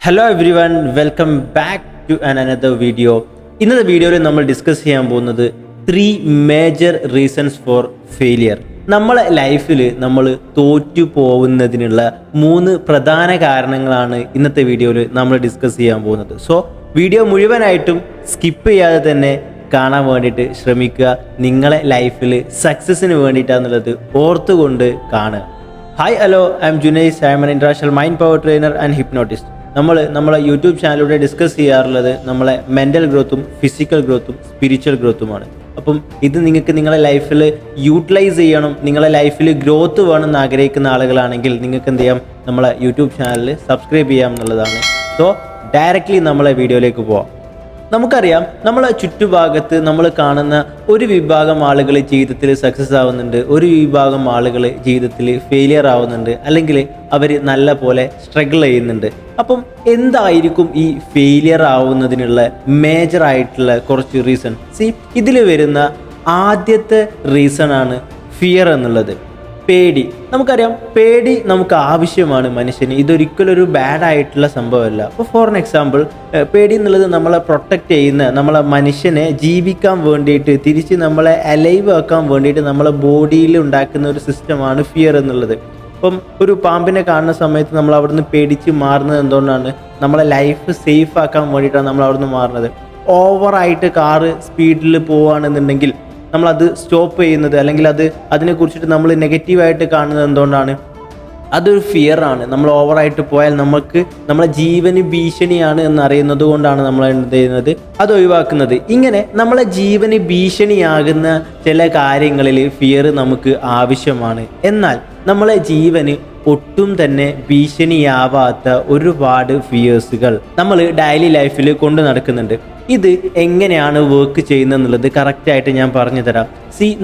Hello everyone, welcome back to another video. ഇന്നത്തെ വീഡിയോയിൽ നമ്മൾ ഡിസ്കസ് ചെയ്യാൻ പോകുന്നത് 3 മേജർ റീസൺസ് ഫോർ ഫെയിലിയർ. നമ്മളെ ലൈഫിൽ നമ്മൾ തോറ്റു പോകുന്നതിനുള്ള 3 പ്രധാന കാരണങ്ങളാണ് ഇന്നത്തെ വീഡിയോയിൽ നമ്മൾ ഡിസ്കസ് ചെയ്യാൻ പോകുന്നത്. സോ വീഡിയോ മുഴുവനായിട്ടും സ്കിപ്പ് ചെയ്യാതെ തന്നെ കാണാൻ വേണ്ടിയിട്ട് ശ്രമിക്കുക. നിങ്ങളെ ലൈഫിൽ സക്സസ്സിന് വേണ്ടിയിട്ടാണെന്നുള്ളത് ഓർത്തുകൊണ്ട് കാണുക. Hi, hello, I M Junaiz. I M an international mind power trainer and hypnotist. നമ്മളെ യൂട്യൂബ് ചാനലിലൂടെ ഡിസ്കസ് ചെയ്യാറുള്ളത് നമ്മളെ മെൻ്റൽ ഗ്രോത്തും ഫിസിക്കൽ ഗ്രോത്തും സ്പിരിച്വൽ ഗ്രോത്തുമാണ്. അപ്പം ഇത് നിങ്ങൾക്ക് നിങ്ങളെ ലൈഫിൽ യൂട്ടിലൈസ് ചെയ്യണം, നിങ്ങളെ ലൈഫിൽ ഗ്രോത്ത് വേണമെന്ന് ആഗ്രഹിക്കുന്ന ആളുകളാണെങ്കിൽ നിങ്ങൾക്ക് എന്ത് ചെയ്യാം, നമ്മളെ യൂട്യൂബ് ചാനൽ സബ്സ്ക്രൈബ് ചെയ്യാം എന്നുള്ളതാണ്. സോ ഡയറക്റ്റ്ലി നമ്മളെ വീഡിയോയിലേക്ക് പോവാം. നമുക്കറിയാം, നമ്മളെ ചുറ്റുഭാഗത്ത് നമ്മൾ കാണുന്ന ഒരു വിഭാഗം ആളുകൾ ജീവിതത്തിൽ സക്സസ് ആവുന്നുണ്ട്, ഒരു വിഭാഗം ആളുകൾ ജീവിതത്തിൽ ഫെയിലിയർ ആവുന്നുണ്ട്, അല്ലെങ്കിൽ അവർ നല്ല പോലെ സ്ട്രഗിൾ ചെയ്യുന്നുണ്ട്. അപ്പം എന്തായിരിക്കും ഈ ഫെയിലിയർ ആവുന്നതിനുള്ള മേജർ ആയിട്ടുള്ള കുറച്ച് റീസൺ? ഇതിൽ വരുന്ന ആദ്യത്തെ റീസൺ ആണ് ഫിയർ എന്നുള്ളത്. പേടി. നമുക്കറിയാം, പേടി നമുക്ക് ആവശ്യമാണ് മനുഷ്യന്. ഇതൊരിക്കലൊരു ബാഡ് ആയിട്ടുള്ള സംഭവമല്ല. അപ്പോൾ ഫോർ എക്സാമ്പിൾ, പേടി എന്നുള്ളത് നമ്മളെ പ്രൊട്ടക്റ്റ് ചെയ്യുന്ന, നമ്മളെ മനുഷ്യനെ ജീവിക്കാൻ വേണ്ടിയിട്ട്, തിരിച്ച് നമ്മളെ അലൈവ് ആക്കാൻ വേണ്ടിയിട്ട് നമ്മളെ ബോഡിയിൽ ഉണ്ടാക്കുന്ന ഒരു സിസ്റ്റമാണ് ഫിയർ എന്നുള്ളത്. ഇപ്പം ഒരു പാമ്പിനെ കാണുന്ന സമയത്ത് നമ്മൾ അവിടുന്ന് പേടിച്ച് മാറുന്നത് എന്തുകൊണ്ടാണ്? നമ്മളെ ലൈഫ് സേഫ് ആക്കാൻ വേണ്ടിയിട്ടാണ് നമ്മൾ അവിടുന്ന് മാറുന്നത്. ഓവറായിട്ട് കാറ് സ്പീഡിൽ പോവുകയാണെന്നുണ്ടെങ്കിൽ നമ്മളത് സ്റ്റോപ്പ് ചെയ്യുന്നത്, അല്ലെങ്കിൽ അതിനെക്കുറിച്ചിട്ട് നമ്മൾ നെഗറ്റീവായിട്ട് കാണുന്നത് എന്തുകൊണ്ടാണ്? അതൊരു ഫിയറാണ്. നമ്മൾ ഓവറായിട്ട് പോയാൽ നമുക്ക് നമ്മളെ ജീവന് ഭീഷണിയാണ് എന്നറിയുന്നത് കൊണ്ടാണ് നമ്മൾ എന്ത് ചെയ്യുന്നത്, അത് ഒഴിവാക്കുന്നത്. ഇങ്ങനെ നമ്മളെ ജീവന് ഭീഷണിയാകുന്ന ചില കാര്യങ്ങളിൽ ഫിയർ നമുക്ക് ആവശ്യമാണ്. എന്നാൽ നമ്മളെ ജീവന് ഒട്ടും തന്നെ ഭീഷണിയാവാത്ത ഒരുപാട് ഫിയേഴ്സുകൾ നമ്മൾ ഡെയിലി ലൈഫിൽ കൊണ്ടു നടക്കുന്നുണ്ട്. ഇത് എങ്ങനെയാണ് വർക്ക് ചെയ്യുന്നത് എന്നുള്ളത് കറക്റ്റായിട്ട് ഞാൻ പറഞ്ഞു തരാം.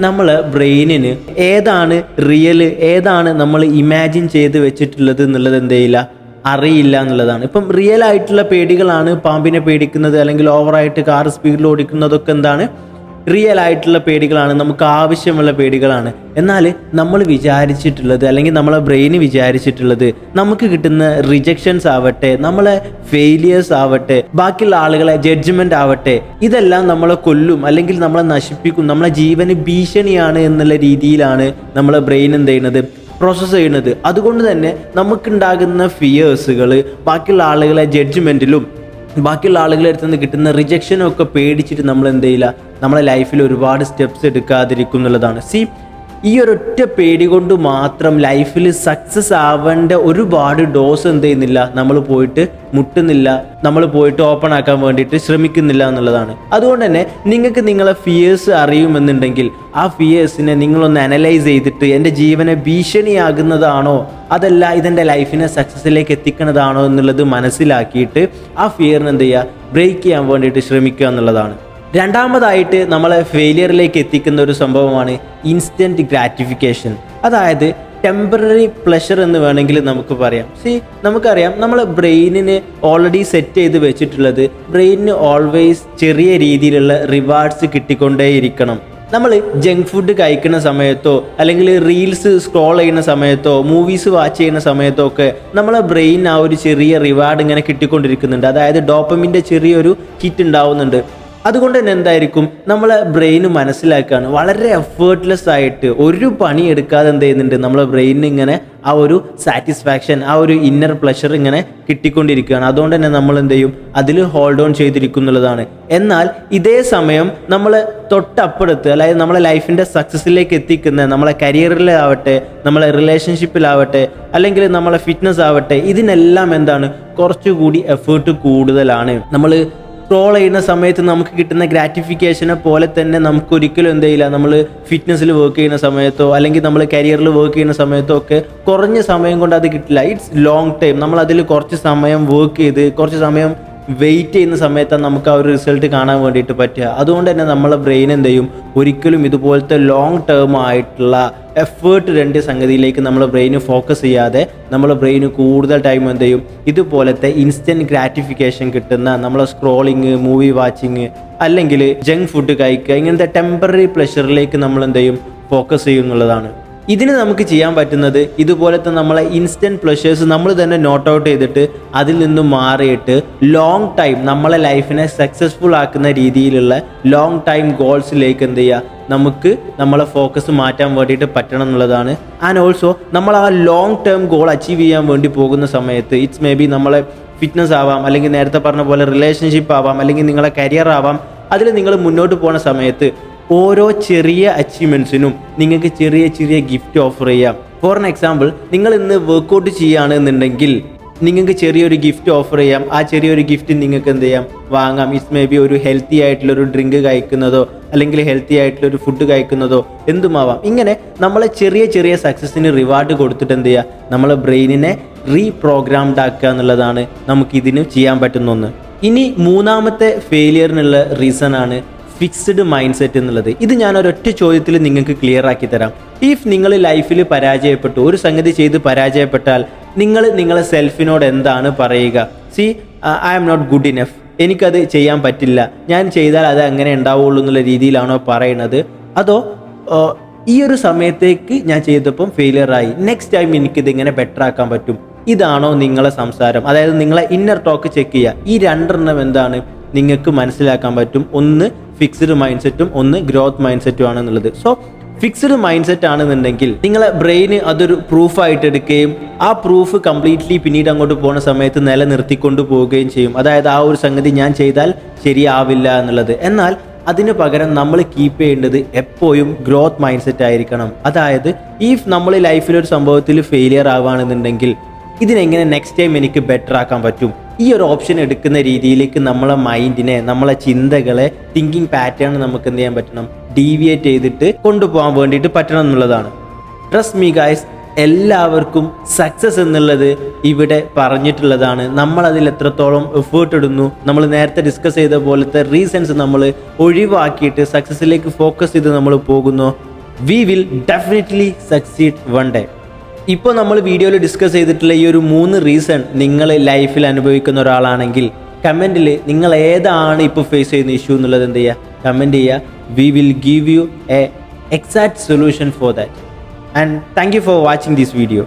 നമ്മൾ ബ്രെയിനിന് ഏതാണ് റിയൽ, ഏതാണ് നമ്മൾ ഇമാജിൻ ചെയ്ത് വെച്ചിട്ടുള്ളത് എന്നുള്ളത് അറിയില്ല എന്നുള്ളതാണ്. ഇപ്പം റിയൽ ആയിട്ടുള്ള പേടികളാണ് പാമ്പിനെ പേടിക്കുന്നത്, അല്ലെങ്കിൽ ഓവറായിട്ട് കാർ സ്പീഡിൽ ഓടിക്കുന്നതൊക്കെ എന്താണ്, റിയൽ ആയിട്ടുള്ള പേടികളാണ്, നമുക്ക് ആവശ്യമുള്ള പേടികളാണ്. എന്നാൽ നമ്മൾ വിചാരിച്ചിട്ടുള്ളത്, അല്ലെങ്കിൽ നമ്മളെ ബ്രെയിന് വിചാരിച്ചിട്ടുള്ളത്, നമുക്ക് കിട്ടുന്ന റിജക്ഷൻസ് ആവട്ടെ, നമ്മളെ ഫെയിലിയേഴ്സ് ആവട്ടെ, ബാക്കിയുള്ള ആളുകളെ ജഡ്ജ്മെന്റ് ആവട്ടെ, ഇതെല്ലാം നമ്മളെ കൊല്ലും, അല്ലെങ്കിൽ നമ്മളെ നശിപ്പിക്കും, നമ്മളെ ജീവന് ഭീഷണിയാണ് എന്നുള്ള രീതിയിലാണ് നമ്മളെ ബ്രെയിൻ എന്ത് ചെയ്യുന്നത്, പ്രോസസ്സ് ചെയ്യുന്നത്. അതുകൊണ്ട് തന്നെ നമുക്കുണ്ടാകുന്ന ഫിയേഴ്സുകൾ ബാക്കിയുള്ള ആളുകളെ ജഡ്ജ്മെന്റിലും ബാക്കിയുള്ള ആളുകളുടെ അടുത്ത് നിന്ന് കിട്ടുന്ന റിജക്ഷനും ഒക്കെ പേടിച്ചിട്ട് നമ്മൾ എന്ത് ചെയ്യില്ല, നമ്മളെ ലൈഫിൽ ഒരുപാട് സ്റ്റെപ്സ് എടുക്കാതിരിക്കും എന്നുള്ളതാണ്. ഈ ഒരൊറ്റ പേടി കൊണ്ട് മാത്രം ലൈഫിൽ സക്സസ് ആവേണ്ട ഒരുപാട് ഡോസ് എന്ത് ചെയ്യുന്നില്ല, നമ്മൾ പോയിട്ട് മുട്ടുന്നില്ല, നമ്മൾ പോയിട്ട് ഓപ്പൺ ആക്കാൻ വേണ്ടിയിട്ട് ശ്രമിക്കുന്നില്ല എന്നുള്ളതാണ്. അതുകൊണ്ട് തന്നെ നിങ്ങൾക്ക് നിങ്ങളെ ഫിയേഴ്സ് അറിയുമെന്നുണ്ടെങ്കിൽ ആ ഫിയേഴ്സിനെ നിങ്ങളൊന്ന് അനലൈസ് ചെയ്തിട്ട് എൻ്റെ ജീവനെ ഭീഷണിയാകുന്നതാണോ, അതല്ല ഇതെൻ്റെ ലൈഫിനെ സക്സസ്സിലേക്ക് എത്തിക്കുന്നതാണോ എന്നുള്ളത് മനസ്സിലാക്കിയിട്ട് ആ ഫിയറിന് എന്ത് ചെയ്യുക, ബ്രേക്ക് ചെയ്യാൻ വേണ്ടിയിട്ട് ശ്രമിക്കുക എന്നുള്ളതാണ്. രണ്ടാമതായിട്ട് നമ്മളെ ഫെയിലിയറിലേക്ക് എത്തിക്കുന്ന ഒരു സംഭവമാണ് ഇൻസ്റ്റൻറ്റ് ഗ്രാറ്റിഫിക്കേഷൻ. അതായത് ടെമ്പററി പ്ലഷർ എന്ന് വേണമെങ്കിൽ നമുക്ക് പറയാം. നമുക്കറിയാം, നമ്മളെ ബ്രെയിനിന് ഓൾറെഡി സെറ്റ് ചെയ്ത് വെച്ചിട്ടുള്ളത്, ബ്രെയിനിന് ഓൾവേസ് ചെറിയ രീതിയിലുള്ള റിവാർഡ്സ് കിട്ടിക്കൊണ്ടേയിരിക്കണം. നമ്മൾ ജങ്ക് ഫുഡ് കഴിക്കുന്ന സമയത്തോ, അല്ലെങ്കിൽ റീൽസ് സ്ക്രോൾ ചെയ്യുന്ന സമയത്തോ, മൂവീസ് വാച്ച് ചെയ്യുന്ന സമയത്തോ ഒക്കെ നമ്മളെ ബ്രെയിൻ ആ ഒരു ചെറിയ റിവാർഡ് ഇങ്ങനെ കിട്ടിക്കൊണ്ടിരിക്കുന്നുണ്ട്. അതായത് ഡോപ്പമിൻ്റെ ചെറിയൊരു ഹിറ്റ് ഉണ്ടാവുന്നുണ്ട്. അതുകൊണ്ട് തന്നെ എന്തായിരിക്കും, നമ്മളെ ബ്രെയിന് മനസ്സിലാക്കുകയാണ്, വളരെ എഫേർട്ട്ലെസ് ആയിട്ട് ഒരു പണി എടുക്കാതെ എന്ത് ചെയ്യുന്നുണ്ട്, നമ്മളെ ബ്രെയിനിന് ഇങ്ങനെ ആ ഒരു സാറ്റിസ്ഫാക്ഷൻ, ആ ഒരു ഇന്നർ പ്ലഷർ ഇങ്ങനെ കിട്ടിക്കൊണ്ടിരിക്കുകയാണ്. അതുകൊണ്ട് തന്നെ നമ്മൾ എന്ത് ചെയ്യും, അതിൽ ഹോൾഡ് ഓൺ ചെയ്തിരിക്കുന്നുള്ളതാണ്. എന്നാൽ ഇതേ സമയം നമ്മൾ തൊട്ടപ്പുറത്ത്, അതായത് നമ്മളെ ലൈഫിൻ്റെ സക്സസ്സിലേക്ക് എത്തിക്കുന്ന, നമ്മളെ കരിയറിലാവട്ടെ, നമ്മളെ റിലേഷൻഷിപ്പിലാവട്ടെ, അല്ലെങ്കിൽ നമ്മളെ ഫിറ്റ്നസ് ആവട്ടെ, ഇതിനെല്ലാം എന്താണ്, കുറച്ചുകൂടി എഫേർട്ട് കൂടുതലാണ്. നമ്മൾ സ്ക്രോൾ ചെയ്യുന്ന സമയത്ത് നമുക്ക് കിട്ടുന്ന ഗ്രാറ്റിഫിക്കേഷനെ പോലെ തന്നെ നമുക്ക് ഒരിക്കലും എന്ത് ചെയ്യില്ല, നമ്മൾ ഫിറ്റ്നസ്സിൽ വർക്ക് ചെയ്യുന്ന സമയത്തോ, അല്ലെങ്കിൽ നമ്മൾ കരിയറിൽ വർക്ക് ചെയ്യുന്ന സമയത്തോ ഒക്കെ കുറഞ്ഞ സമയം കൊണ്ട് അത് കിട്ടില്ല. It's long time. നമ്മൾ അതിൽ കുറച്ച് സമയം വർക്ക് ചെയ്ത്, കുറച്ച് സമയം വെയിറ്റ് ചെയ്യുന്ന സമയത്താണ് നമുക്ക് ആ ഒരു റിസൾട്ട് കാണാൻ വേണ്ടിയിട്ട് പറ്റുക. അതുകൊണ്ട് തന്നെ നമ്മളെ ബ്രെയിൻ എന്ത് ചെയ്യും, ഒരിക്കലും ഇതുപോലത്തെ ലോങ് ടേം ആയിട്ടുള്ള എഫേർട്ട് രണ്ട് സംഗതിയിലേക്ക് നമ്മൾ ബ്രെയിന് ഫോക്കസ് ചെയ്യാതെ നമ്മളെ ബ്രെയിന് കൂടുതൽ ടൈം എന്ത് ചെയ്യും, ഇതുപോലത്തെ ഇൻസ്റ്റൻറ്റ് ഗ്രാറ്റിഫിക്കേഷൻ കിട്ടുന്ന നമ്മളെ സ്ക്രോളിങ്, മൂവി വാച്ചിങ്, അല്ലെങ്കിൽ ജങ്ക് ഫുഡ് കഴിക്കുക, ഇങ്ങനത്തെ ടെമ്പററി പ്ലഷറിലേക്ക് നമ്മൾ എന്ത് ചെയ്യും, ഫോക്കസ് ചെയ്യുന്നുള്ളതാണ്. ഇതിന് നമുക്ക് ചെയ്യാൻ പറ്റുന്നത് ഇതുപോലത്തെ നമ്മളെ ഇൻസ്റ്റൻറ്റ് പ്ലഷേഴ്സ് നമ്മൾ തന്നെ നോട്ട് ഔട്ട് ചെയ്തിട്ട് അതിൽ നിന്നും മാറിയിട്ട് ലോങ് ടൈം നമ്മളെ ലൈഫിനെ സക്സസ്ഫുൾ ആക്കുന്ന രീതിയിലുള്ള ലോങ് ടൈം ഗോൾസിലേക്ക് എന്ത് ചെയ്യുക, നമുക്ക് നമ്മളെ ഫോക്കസ് മാറ്റാൻ വേണ്ടിയിട്ട് പറ്റണം എന്നുള്ളതാണ്. ആൻഡ് ഓൾസോ നമ്മൾ ആ ലോങ് ടേം ഗോൾ അച്ചീവ് ചെയ്യാൻ വേണ്ടി പോകുന്ന സമയത്ത് ഇറ്റ്സ് മേ ബി നമ്മളെ ഫിറ്റ്നസ് ആവാം, അല്ലെങ്കിൽ നേരത്തെ പറഞ്ഞ പോലെ റിലേഷൻഷിപ്പ് ആവാം, അല്ലെങ്കിൽ നിങ്ങളെ കരിയർ ആവാം. അതിൽ നിങ്ങൾ മുന്നോട്ട് പോകുന്ന സമയത്ത് ഓരോ ചെറിയ അച്ചീവ്മെൻറ്റ്സിനും നിങ്ങൾക്ക് ചെറിയ ചെറിയ ഗിഫ്റ്റ് ഓഫർ ചെയ്യാം. ഫോർ എൻ എക്സാമ്പിൾ, നിങ്ങൾ ഇന്ന് വർക്കൗട്ട് ചെയ്യുകയാണെന്നുണ്ടെങ്കിൽ നിങ്ങൾക്ക് ചെറിയൊരു ഗിഫ്റ്റ് ഓഫർ ചെയ്യാം. ആ ചെറിയൊരു ഗിഫ്റ്റ് നിങ്ങൾക്ക് എന്ത് ചെയ്യാം, വാങ്ങാം. ഇറ്റ്സ് മേ ബി ഒരു ഹെൽത്തി ആയിട്ടുള്ളൊരു ഡ്രിങ്ക് കഴിക്കുന്നതോ അല്ലെങ്കിൽ ഹെൽത്തി ആയിട്ടുള്ളൊരു ഫുഡ് കഴിക്കുന്നതോ എന്തുമാവാം. ഇങ്ങനെ നമ്മളെ ചെറിയ ചെറിയ സക്സസ്സിന് റിവാർഡ് കൊടുത്തിട്ട് എന്ത് ചെയ്യുക, നമ്മളെ ബ്രെയിനിനെ റീപ്രോഗ്രാംഡ് ആക്കുക എന്നുള്ളതാണ് നമുക്കിതിന് ചെയ്യാൻ പറ്റുന്ന ഒന്ന്. ഇനി മൂന്നാമത്തെ ഫെയിലിയറിനുള്ള റീസൺ ആണ് ഫിക്സ്ഡ് മൈൻഡ് സെറ്റ് എന്നുള്ളത്. ഇത് ഞാൻ ഒരൊറ്റ ചോദ്യത്തിൽ നിങ്ങൾക്ക് ക്ലിയർ ആക്കി തരാം. ഇഫ് നിങ്ങൾ ലൈഫിൽ പരാജയപ്പെട്ടു, ഒരു സംഗതി ചെയ്ത് പരാജയപ്പെട്ടാൽ നിങ്ങൾ നിങ്ങളെ സെൽഫിനോട് എന്താണ് പറയുക? See, I am not good enough, എനിക്കത് ചെയ്യാൻ പറ്റില്ല, ഞാൻ ചെയ്താൽ അത് അങ്ങനെ ഉണ്ടാവുള്ളൂ എന്നുള്ള രീതിയിലാണോ പറയുന്നത്? അതോ ഈ ഒരു സമയത്തേക്ക് ഞാൻ ചെയ്തപ്പം ഫെയിലിയറായി, നെക്സ്റ്റ് ടൈം എനിക്കിതിങ്ങനെ ബെറ്റർ ആക്കാൻ പറ്റും, ഇതാണോ നിങ്ങളെ സംസാരം? അതായത് നിങ്ങളെ ഇന്നർ ടോക്ക് ചെക്ക് ചെയ്യുക. ഈ രണ്ടെണ്ണം എന്താണ് നിങ്ങൾക്ക് മനസ്സിലാക്കാൻ പറ്റും. ഒന്ന് ഫിക്സ്ഡ് മൈൻഡ് സെറ്റും ഒന്ന് ഗ്രോത്ത് മൈൻഡ് സെറ്റും ആണെന്നുള്ളത്. സോ ഫിക്സ്ഡ് മൈൻഡ് സെറ്റ് ആണെന്നുണ്ടെങ്കിൽ നിങ്ങളെ ബ്രെയിന് അതൊരു പ്രൂഫായിട്ട് എടുക്കുകയും ആ പ്രൂഫ് കംപ്ലീറ്റ്ലി പിന്നീട് അങ്ങോട്ട് പോകുന്ന സമയത്ത് നിലനിർത്തിക്കൊണ്ട് പോവുകയും ചെയ്യും. അതായത് ആ ഒരു സംഗതി ഞാൻ ചെയ്താൽ ശരിയാവില്ല എന്നുള്ളത്. എന്നാൽ അതിന് പകരം നമ്മൾ കീപ്പ് ചെയ്യേണ്ടത് എപ്പോഴും ഗ്രോത്ത് മൈൻഡ് സെറ്റ് ആയിരിക്കണം. അതായത് ഇഫ് നമ്മൾ ലൈഫിലൊരു സംഭവത്തിൽ ഫെയിലിയർ ആവുകയാണെന്നുണ്ടെങ്കിൽ ഇതിനെങ്ങനെ നെക്സ്റ്റ് ടൈം എനിക്ക് ബെറ്റർ ആക്കാൻ പറ്റും, ഈ ഒരു ഓപ്ഷൻ എടുക്കുന്ന രീതിയിലേക്ക് നമ്മളെ മൈൻഡിനെ, നമ്മളെ ചിന്തകളെ, തിങ്കിങ് പാറ്റേൺ നമുക്ക് എന്ത് ചെയ്യാൻ പറ്റണം, ഡീവിയേറ്റ് ചെയ്തിട്ട് കൊണ്ടുപോകാൻ വേണ്ടിയിട്ട് പറ്റണം എന്നുള്ളതാണ്. ട്രസ്റ്റ് മീ ഗൈസ്, എല്ലാവർക്കും സക്സസ് എന്നുള്ളത് ഇവിടെ പറഞ്ഞിട്ടുള്ളതാണ്. നമ്മളതിൽ എത്രത്തോളം എഫേർട്ട് ഇടുന്നു, നമ്മൾ നേരത്തെ ഡിസ്കസ് ചെയ്ത പോലത്തെ റീസൺസ് നമ്മൾ ഒഴിവാക്കിയിട്ട് സക്സസ്സിലേക്ക് ഫോക്കസ് ചെയ്ത് നമ്മൾ പോകുന്നു, we will definitely succeed one day. ഇപ്പോൾ നമ്മൾ വീഡിയോയിൽ ഡിസ്കസ് ചെയ്തിട്ടുള്ള ഈ ഒരു 3 റീസൺ നിങ്ങൾ ലൈഫിൽ അനുഭവിക്കുന്ന ഒരാളാണെങ്കിൽ കമൻറ്റിൽ നിങ്ങൾ ഏതാണ് ഇപ്പോൾ ഫേസ് ചെയ്യുന്ന ഇഷ്യൂ എന്നുള്ളത് എന്ത് ചെയ്യുക, കമൻറ്റ് ചെയ്യുക. We will give you A exact solution for that. And thank you for watching this video.